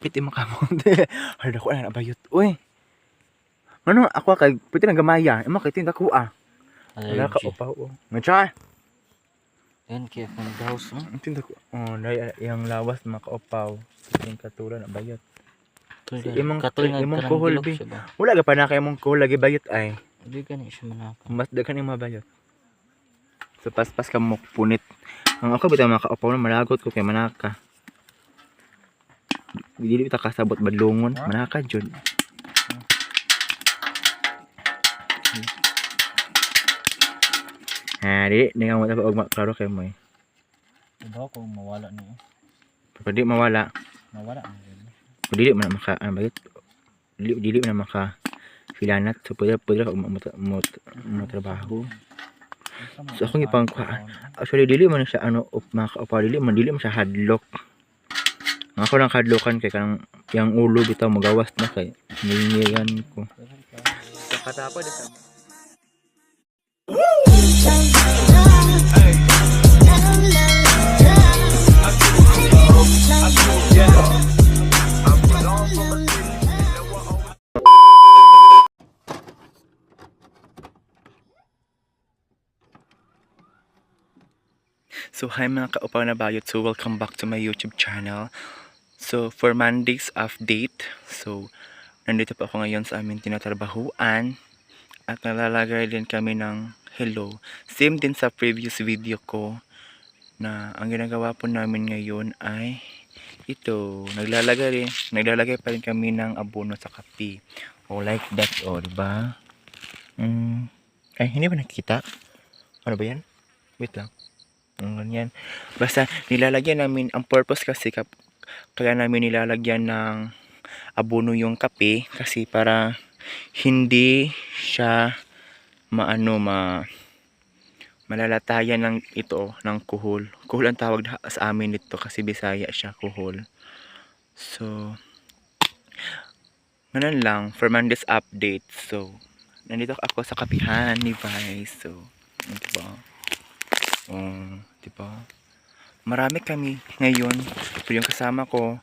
Piti makamonte. Hard ako na nabayot. Uy. Ano ako kay piti nang gamaya. Imo kay tinda ko ah. Wala ka upaw. Ngacha. Yan kaya from the house no? Tinda ko. Oh, dai yang lawas makaupaw. Ting katula na bayot. Imong kuhol bi. Wala ga pa na kay imong kuhol lagi bayot ay. Hindi gani siya manaka. Mas daghan yung mabayot. So pas ka mo punit. Ang ako bitaw makaupaw na malagot ko kay manaka. Dili ta kasabot badlongon, manaka jud. Di nga mo ta og klaro kay mo. Diba kung mawala niyo? Pag di mawala. Mawala. Dili man maka bayot. Dili man maka filanat so pwede mo trabaho. So ako gipang actually dili man siya ano makaupaw dili man siya hadlock. Ako lang kadlokan kay kanang yang ulo bitaw magawas na kay nilinigan ko. So katapod sa So hi mga kaupaw na bayot, so welcome back to my YouTube channel. So for Monday's update, so nandito pa ako ngayon sa aming tinatrabahuan at nalalagay din kami ng hello. Same din sa previous video ko na ang ginagawa po namin ngayon ay ito, naglalagay pa rin kami ng abono sa kape. Oh, like that, oh, diba? Ay, hindi ba nakikita? Ano ba yan? Wait lang. Ganyan. Basta nilalagyan namin, ang purpose kasi kaya namin nilalagyan ng abono yung kape kasi para hindi siya malalatayan ng ito ng kuhol. Kuhol ang tawag sa amin dito kasi Bisaya siya, kuhol. So ganun lang for Monday's update. So nandito ako sa kapihan ni Vice. So diba? Diba? Marami kami ngayon. So yung kasama ko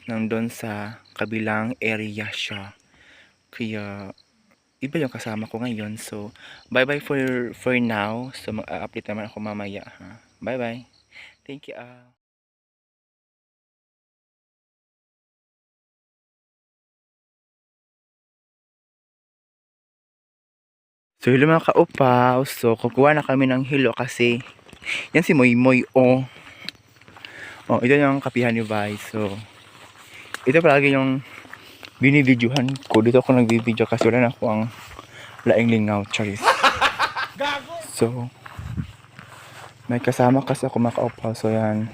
nandun sa kabilang area siya. Kaya iba yung kasama ko ngayon. So bye bye for now. So mag-update naman ako mamaya ha. Bye bye. Thank you. So hello mga kaupaw. So kukuha na kami ng hilo kasi yan si Moy Moy oh. Oh, ito yung kapihan ni Vice. So ito palagi yung binibidyohan ko. Dito ako nagbibidyo kasi wala na ako ang laing lingaw. Charis. So may kasama kasi ako mga kaupaw. So yan,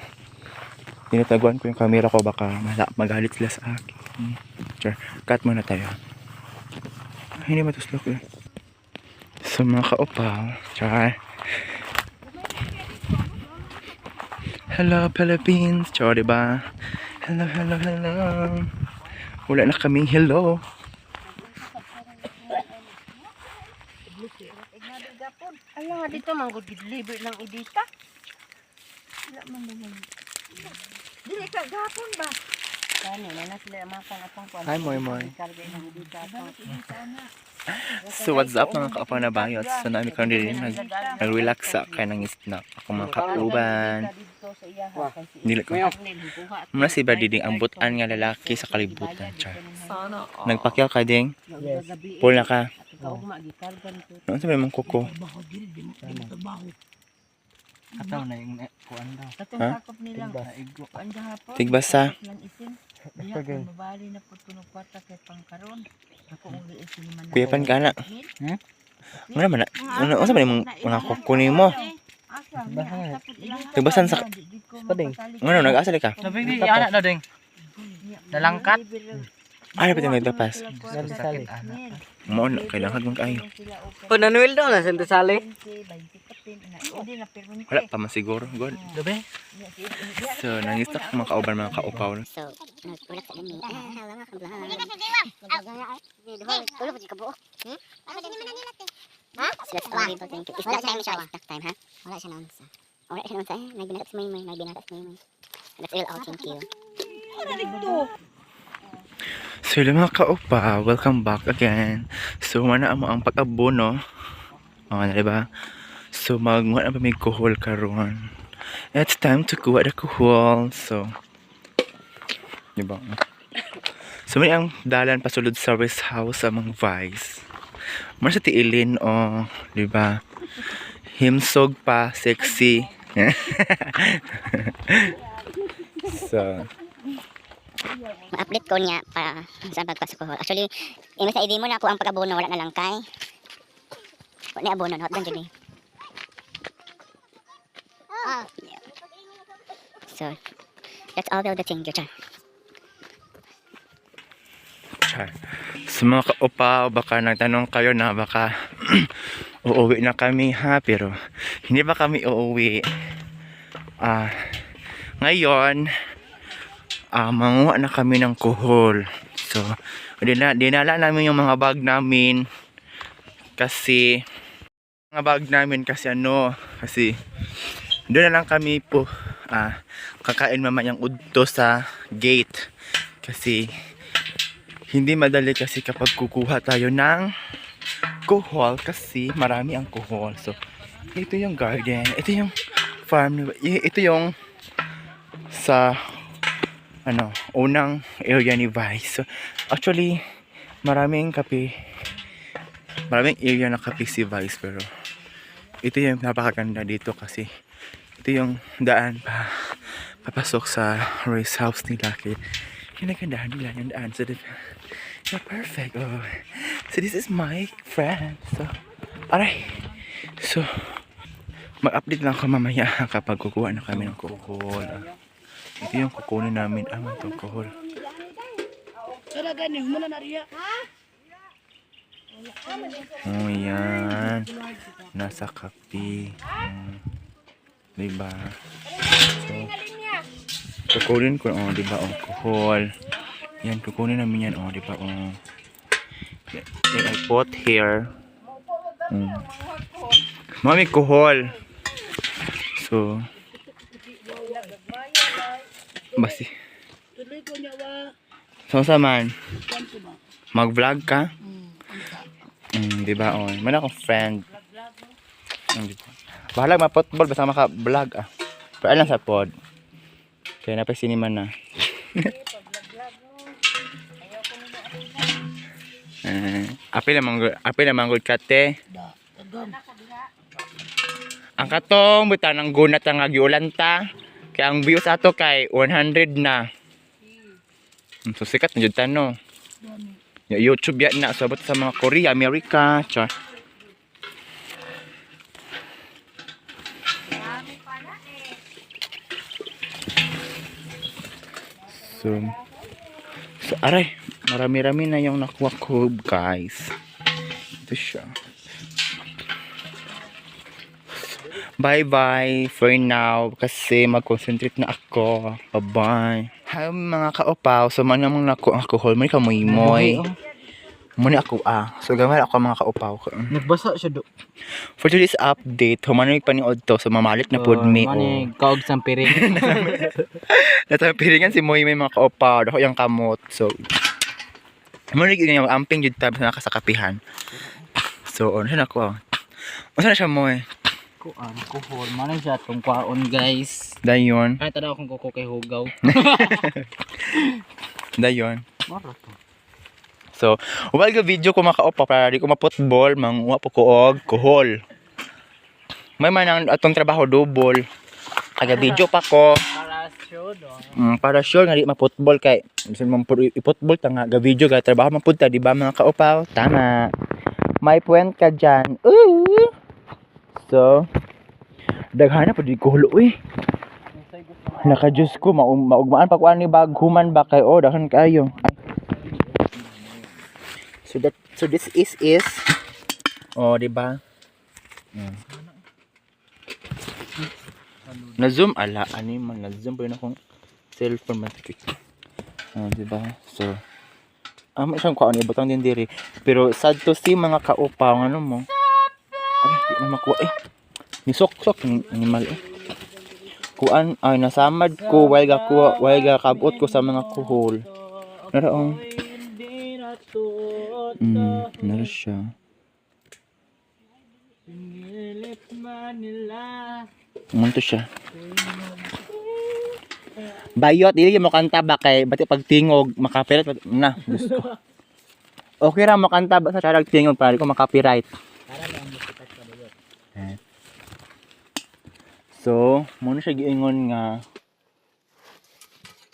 tinataguan ko yung camera ko, baka magalit sila sa akin. Sure. Cut muna tayo. Hindi matuslok eh. So mga kaupaw, char. Hello Philippines, char, diba? Hello, hello, hello. Wala na kaming hello. Ala, dito manggod deliver ng idita. Wala man naman. Dili ka gapon ba? Kani na sila makan atong kuan. Hi Moy Moy. So what's up mga kaupaw na bayot? So namin karon din nag-relax sa kanang snack. Ako mga kauban. Dili ko. Muna si Badiding ang butan nga lalaki sa kalibutan. Char. Nagpakyaw ka ding? Pul na ka. Ano sabi mong kuko? Ataw na yung kuan daw. Katong sakop nilang kuan gahapon. Tigbasa. Mabali na po tunog kwarta kay pangkaron. Ako uli isin man. Kuyapan ka na. Ano man na? Ano sabi mong mga kuko nimo? Tigbasan sa Pading. Ano nag-asali ka? Sabi di anak na ding. Nalangkat. Ay, dapat yung nagtapas. Mo na kailangan mong kayo. O nanuel daw na sa sali. Wala pa man siguro. God. Gabi. So, nangistak mga kauban mga kaupaw. So, nagulak sa dami. Hala nga kablahan. Tulog po ka buo. Ano din man nila te? Ha? Sila sa tawagin po thank you. Is that time siya? Is that time ha? Wala siya naunsa. Wala siya naunsa. Nagbinatas mo yung may. Nagbinatas mo yung may. That's all out. Thank you. So yun mga kaupa, welcome back again. So mana mo ang pag-abono. Na diba? So magmuha na pa may kuhol karon. It's time to kuha the kuhol. So diba? So may ang dalan pasulod sa rest house sa mga Vice. Mara sa tiilin diba? Himsog pa, sexy. So Ma-update ko niya para sa pagpasukuhol. Actually, imbes na ID mo na ako ang pag-abono, wala na lang kay. Wala na abono, not dyan dyan eh. Yeah. So, that's all the thing, Jocha. sa mga kaupa, baka nagtanong kayo na baka uuwi na kami ha, pero hindi pa kami uuwi. Ngayon manguha na kami ng kuhol. So dinala namin yung mga bag namin kasi kasi doon na lang kami po kakain mamayang udto sa gate kasi hindi madali kasi kapag kukuha tayo ng kuhol kasi marami ang kuhol. So ito yung garden, ito yung farm, ito yung sa unang area ni Vice. So actually maraming area na kape si Vice, pero ito yung napakaganda dito kasi ito yung daan papasok sa race house nila. Kaya kinagandahan nila yung daan. So you're perfect. So this is my friend. So aray, so mag-update lang ako mamaya kapag kukuha na kami ng kuhol. Ito yung kukunin namin itong kuhol. Oh yan, nasa kape. Diba? So kukunin ko diba kuhol. Yan, kukunin namin yan diba I put here mami kuhol. So basi so man mag-vlog ka? Diba man akong friend. Bahala ma-football basta maka-vlog pero lang sa pod kaya napasiniman na. Apil na manggod kate. Ang katong buta ng gunat ang agiulanta. Kaya ang views ato kay 100 na. So sikat na jud tano. YouTube yan na sabot sa mga Korea, America, char. So aray, marami-rami na yung nakuha ko, guys. Ito siya. Bye-bye for now kasi mag-concentrate na ako. Bye-bye. Hi mga kaupaw. So man namang nakuha ang alcohol. May kamoy-moy. Muna ako So gamay ako mga kaupaw. Nagbasa siya do. For today's update, humanoy paniod to. So mamalit na pod me. Mani kaog sang piring. Natapiringan si Moy may mga kaupaw. Dako yung kamot. So muna yung amping jud tab sa nakasakapihan. So ano siya nakuha? Ano na siya Moy? Kuhol. Manay siya itong kwaon, guys. Dayon. Kahit tadaw akong kuko kay Hugaw. Dayon. Mara to. So, huwag yung video ko makaupa para di ko ma-football, manguha po ko og kuhol. May man ang atong trabaho double. Kaya video pa ko. Para sure do. Para sure nga di ma-football kay bisan man i-football ta nga ga video ga trabaho man pud ta di ba mga kaupaw? Tama. May point ka diyan. So, daghan na pud di kuhol uy. Naka-juice ko maugmaan pa kuan ni bag human ba kay daghan kayo. So this is di ba? Na zoom ani man na zoom pa yun akong cellphone matik. Di ba? So may isang kuan ibutang din diri. Pero sad to see mga kaupaw ano mo. Ay, di man makuha nisok-sok animal Kuan ay nasamad ko while kabot ko sa mga kuhol. Naraong. Nara siya. Munto siya. Bayot, dili mo kanta ba kay bati pag tingog makapirat na. Gusto. Okay ra mo kanta ba sa charag tingog para ko makapiright. So, muna siya giingon nga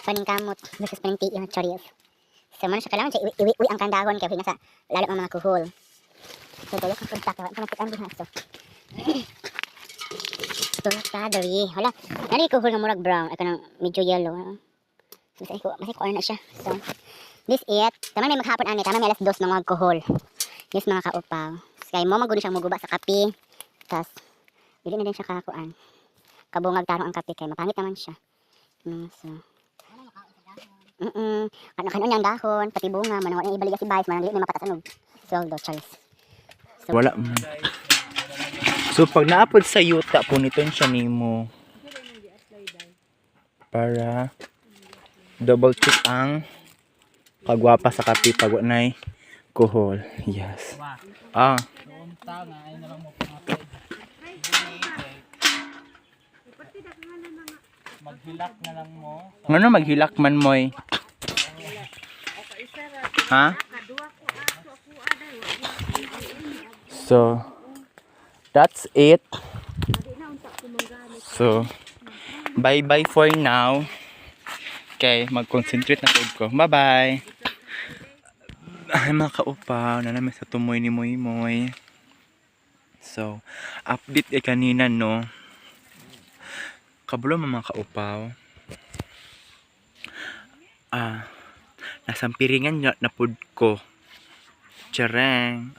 Paning kamot versus paning tiyo chorios. So man siya kailangan siya iwi ang kandahon kay nasa lalo ang mga kuhol. So tulo ka punta ka ang buhas to. Tulo ka dari. Hala, nari kuhol nga murag brown, ako nang medyo yellow. So masay ko na siya. So this it. Tama may maghapon ani, tama may alas 2 mga kuhol. Yes mga kaupaw. Kay mo magud siyang muguba sa kape. Tas dili na din siya kakuan. Kabungag tarong ang kape kay mapangit naman siya. So kanon yang dahon, pati bunga, manawala na ibaliga si Vice, manang na makatasanog. Soldo, Charles. So, wala man. So pag naapod sa yuta po nito siya nimo para double check ang kagwapa sa kape pag wanay kuhol. Yes. Ah. Unta nga ay na lang mo pangapod. Maghilak na lang mo. Ngano maghilak man moy? Ha? So that's it. So bye for now. Okay, mag-concentrate na ko. Bye. Ay mga kaupaw, na namin sa tumoy ni Moy. So, update kanina no. Kabalo mga kaupaw. Nasampiringan na pud ko. Tsereng.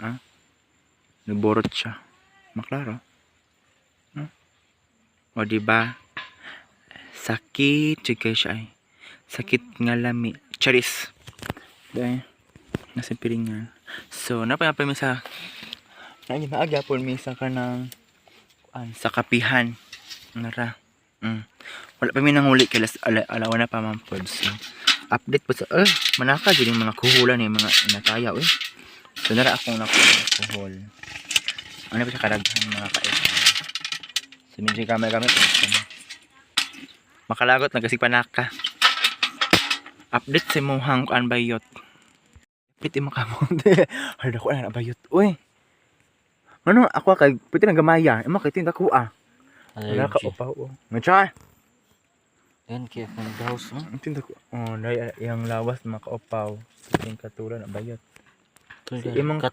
Naborot siya. Maklaro. O diba? Sakit. Chika siya ay. Sakit nga lami. Charis. Dahil. Nasampiringan. So, napayapay mo sa maaga po misa ka ng sa kapihan. Nara. Wala pa may nanghuli kaya alawa na pa man po. So, update po sa manaka dyan yung mga kuhulan yung mga inatayaw so nara akong kuhul ano pa siya karaghan mga kaisa so medyo gamay makalagot nagasig panaka update sa muhang kuan bayot piti makamonte hard ako na bayot uy ano ako kay piti nang gamaya imo kay tinda kuha wala ka upaw nga Yan kaya kung daos no? Tinda ko. Yung lawas mga kaupaw. Siting katulad na bayot. Imong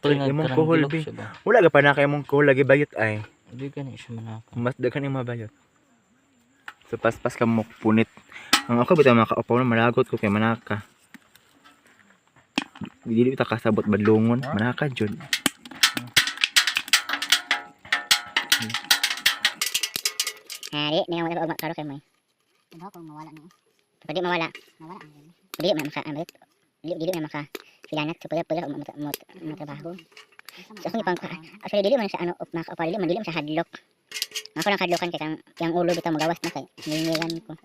kuhol bi. Wala ka pa na kay imong kuhol lagi bayot ay. Hindi gani siya manaka. Mas daghan yung mga bayot. So paspas ka mo punit. Ang ako bitaw mga kaupaw na malagot ko kay manaka. Dili ta kasabot badlongon, manaka jud. Hari, ni wala ba karo kay mo. Diba kung mawala na pwede mawala dili na maka filanat so pula mo trabaho so akong ipang actually dili man siya maka dili man siya hadlok ako lang hadlokan kay yang ulo bitaw magawas na kay ngingiran ko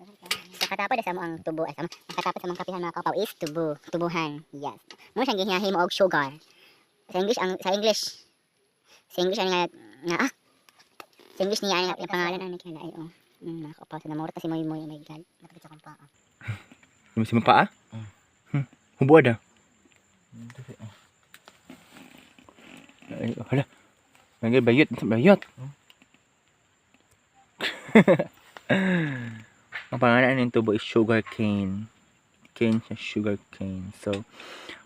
sa katapad sa mo ang tubo sa katapad sa mga kapihan mga kapaw is tubuhan yes mo siyang gihiyahi mo og sugar sa English sa English niya ang pangalan ani kay ay nakakapaw sa namura kasi moy oh my god nakakita kong paa Yung si mapaa? Hubo ada. Hala. Nagay bayot. Ang pangalan ng tubo is sugar cane. Cane siya, sugar cane. So,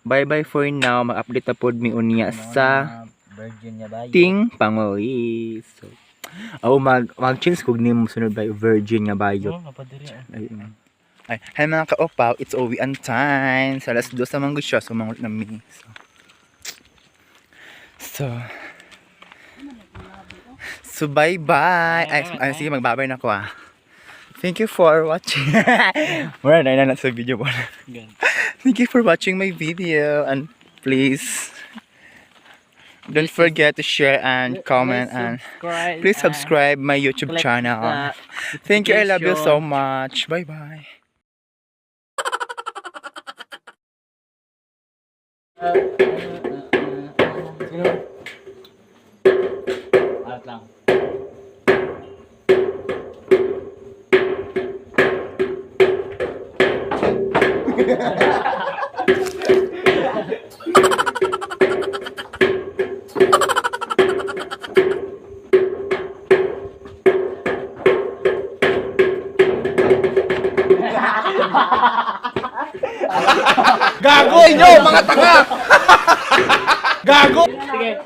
bye for now. Mag-update na po mi unya sa Virgin niya ba? Ting Pangoy. So, mag-change kung name sunod ba Virgin nga bayot. Ay, hi mga ka-opaw, it's OWN time. Sa alas 2 naman ko siya, sumangot na mi. So bye-bye. Ay, sige, magbabay na ako Thank you for watching. Wala na sa video po. Thank you for watching my video. And please, Don't forget to share and comment and please subscribe my YouTube channel. Thank you. I love you so much. Bye bye. At lang. Gago inyo, mga tanga! Gago! Sige.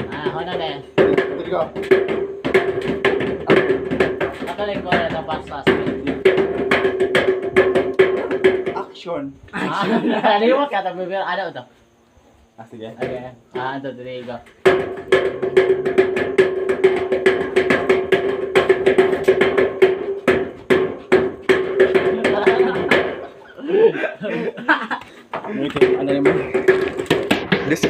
Ako na din. Nakaling ko na ng pastas. Action! Naliwag ka, tapos ano ito? Sige. Okay. Ito, there you go. Ano naman? This